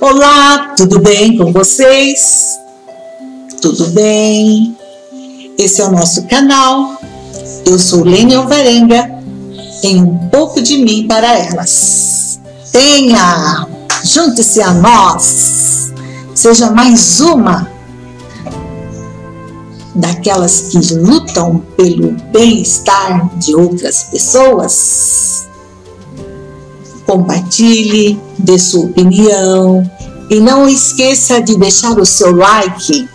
Olá, tudo bem com vocês? Tudo bem? Esse é o nosso canal. Eu sou Lene Alvarenga, em Um Pouco de Mim para Elas. Venha, junte-se a nós, seja mais uma daquelas que lutam pelo bem-estar de outras pessoas. Compartilhe, dê sua opinião e não esqueça de deixar o seu like.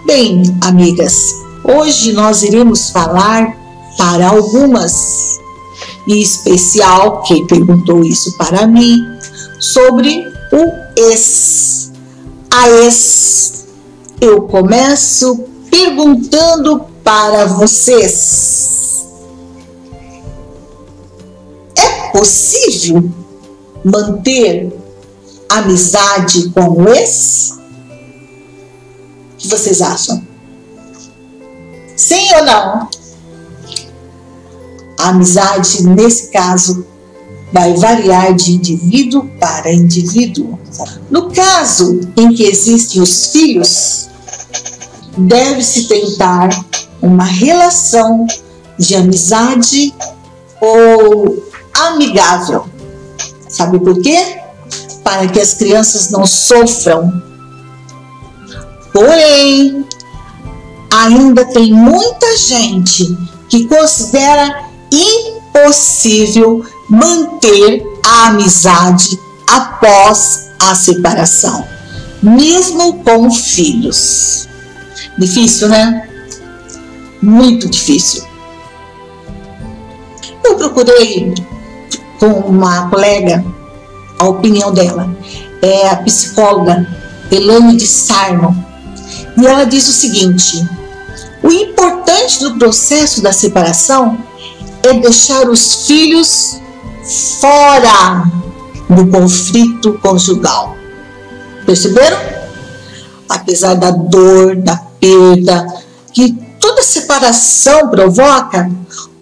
Bem, amigas, hoje nós iremos falar para algumas, em especial quem perguntou isso para mim, sobre o ex. A ex. Eu começo perguntando para vocês: é possível manter amizade com o ex? O que vocês acham? Sim ou não? A amizade, nesse caso, vai variar de indivíduo para indivíduo. No caso em que existem os filhos, deve-se tentar uma relação de amizade ou amigável. Sabe por quê? Para que as crianças não sofram. Porém, ainda tem muita gente que considera impossível manter a amizade após a separação, mesmo com filhos. Difícil, né? Muito difícil. Eu procurei com uma colega a opinião dela, é a psicóloga Elaine de Sarno, e ela diz o seguinte: o importante do processo da separação é deixar os filhos fora do conflito conjugal. Perceberam? Apesar da dor, da perda que toda separação provoca,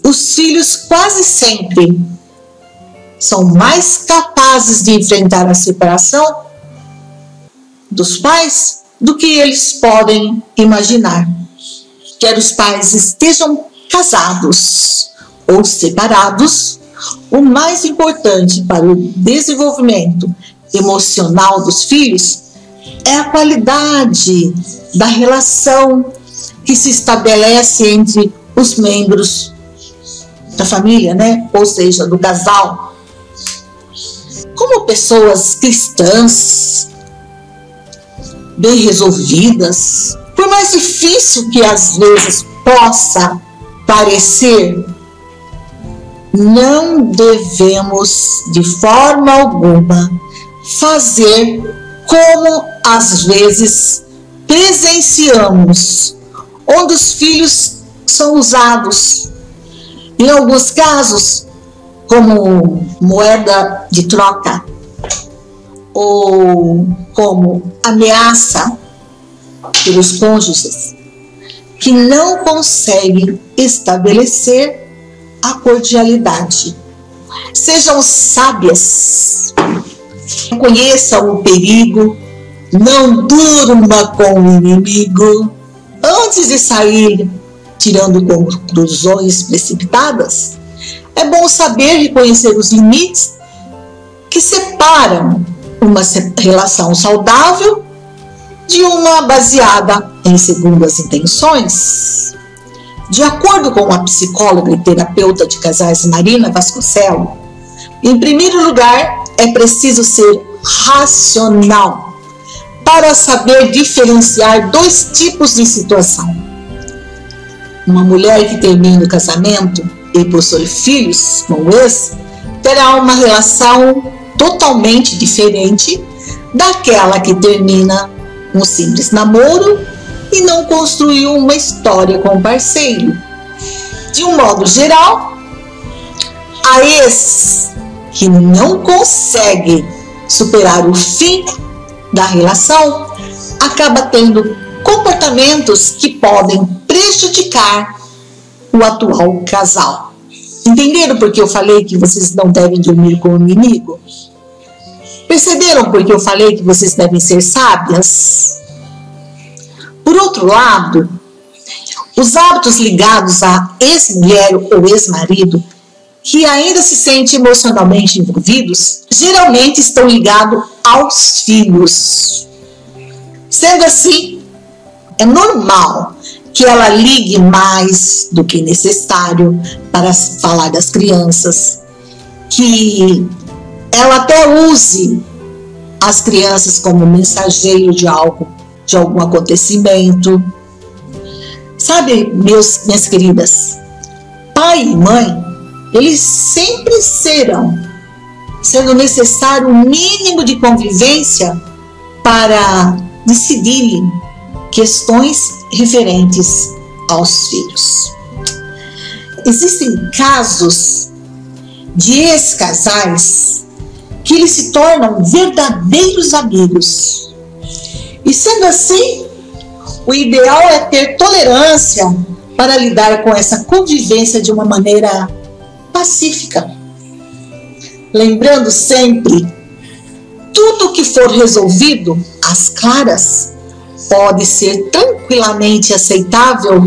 os filhos quase sempre são mais capazes de enfrentar a separação dos pais do que eles podem imaginar. Quer os pais estejam casados ou separados, o mais importante para o desenvolvimento emocional dos filhos é a qualidade da relação que se estabelece entre os membros da família, né? Ou seja, do casal. Como pessoas cristãs, bem resolvidas, por mais difícil que às vezes possa parecer, não devemos de forma alguma fazer como às vezes presenciamos, onde os filhos são usados, em alguns casos, como moeda de troca ou como ameaça pelos cônjuges que não conseguem estabelecer a cordialidade. Sejam sábias, conheçam o perigo, não durma com o inimigo. Antes de sair tirando conclusões precipitadas, é bom saber reconhecer os limites que separam uma relação saudável de uma baseada em segundas intenções. De acordo com a psicóloga e terapeuta de casais Marina Vasconcelos, em primeiro lugar, é preciso ser racional para saber diferenciar dois tipos de situação. Uma mulher que termina o casamento e possui filhos com o ex terá uma relação totalmente diferente daquela que termina um simples namoro e não construiu uma história com o parceiro. De um modo geral, a ex que não consegue superar o fim da relação acaba tendo comportamentos que podem prejudicar o atual casal. Entenderam por que eu falei que vocês não devem dormir com o inimigo? Perceberam porque eu falei que vocês devem ser sábias? Por outro lado, os hábitos ligados à ex-mulher ou ex-marido que ainda se sentem emocionalmente envolvidos, geralmente estão ligados aos filhos. Sendo assim, é normal que ela ligue mais do que necessário para falar das crianças, que ela até use as crianças como mensageiro de algo, de algum acontecimento. Sabe, minhas queridas, pai e mãe, eles sempre serão, sendo necessário um mínimo de convivência para decidirem questões referentes aos filhos. Existem casos de ex-casais que eles se tornam verdadeiros amigos. E sendo assim, o ideal é ter tolerância para lidar com essa convivência de uma maneira pacífica. Lembrando sempre, tudo que for resolvido às claras pode ser tranquilamente aceitável,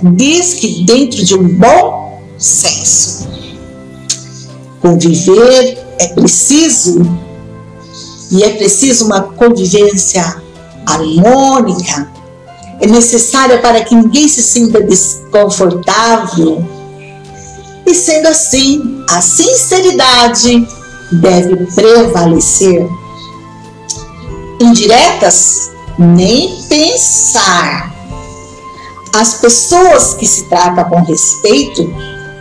desde que dentro de um bom senso. Conviver é preciso, e é preciso uma convivência harmônica, é necessária para que ninguém se sinta desconfortável. E sendo assim, a sinceridade deve prevalecer. Indiretas, nem pensar. As pessoas que se tratam com respeito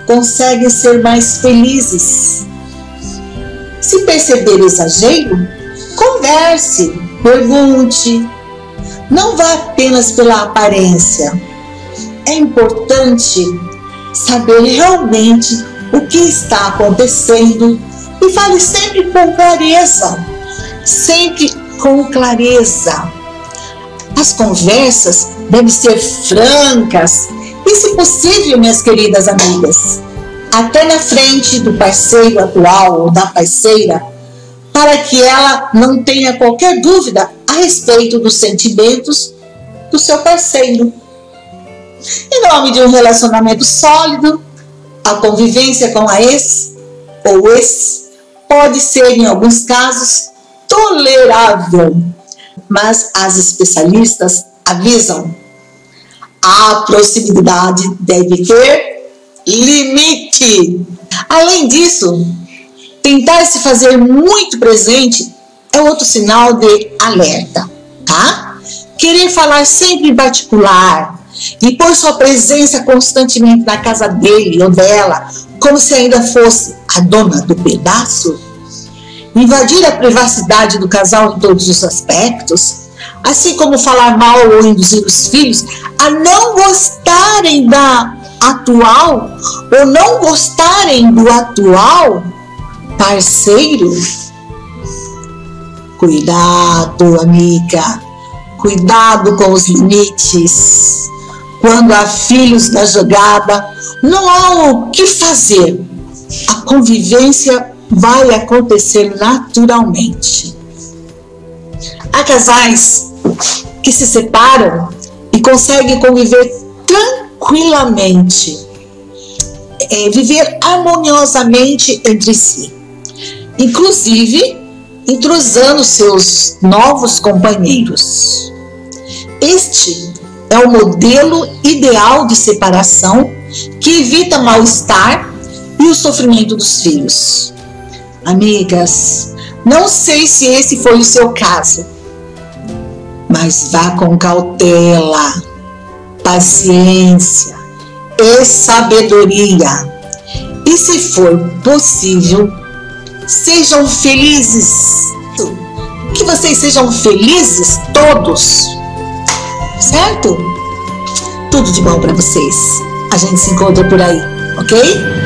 conseguem ser mais felizes. Se perceber exagero, converse, pergunte. Não vá apenas pela aparência. É importante saber realmente o que está acontecendo e fale sempre com clareza. Sempre com clareza. As conversas devem ser francas e, se possível, minhas queridas amigas, até na frente do parceiro atual ou da parceira, para que ela não tenha qualquer dúvida a respeito dos sentimentos do seu parceiro. Em nome de um relacionamento sólido, a convivência com a ex ou ex pode ser, em alguns casos, tolerável, mas as especialistas avisam: a proximidade deve ter limite. Além disso, tentar se fazer muito presente é outro sinal de alerta, tá? Querer falar sempre em particular e pôr sua presença constantemente na casa dele ou dela, como se ainda fosse a dona do pedaço, invadir a privacidade do casal em todos os aspectos, assim como falar mal ou induzir os filhos a não gostarem da atual ou não gostarem do atual parceiro. Cuidado, amiga, cuidado com os limites. Quando há filhos na jogada, não há o que fazer. A convivência vai acontecer naturalmente. Há casais que se separam e conseguem conviver tranquilamente, viver harmoniosamente entre si, inclusive entrosando seus novos companheiros. Este é o modelo ideal de separação que evita mal-estar e o sofrimento dos filhos. Amigas, não sei se esse foi o seu caso, mas vá com cautela, paciência e sabedoria. E se for possível, sejam felizes. Que vocês sejam felizes todos, certo? Tudo de bom para vocês. A gente se encontra por aí, ok?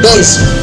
Beijo!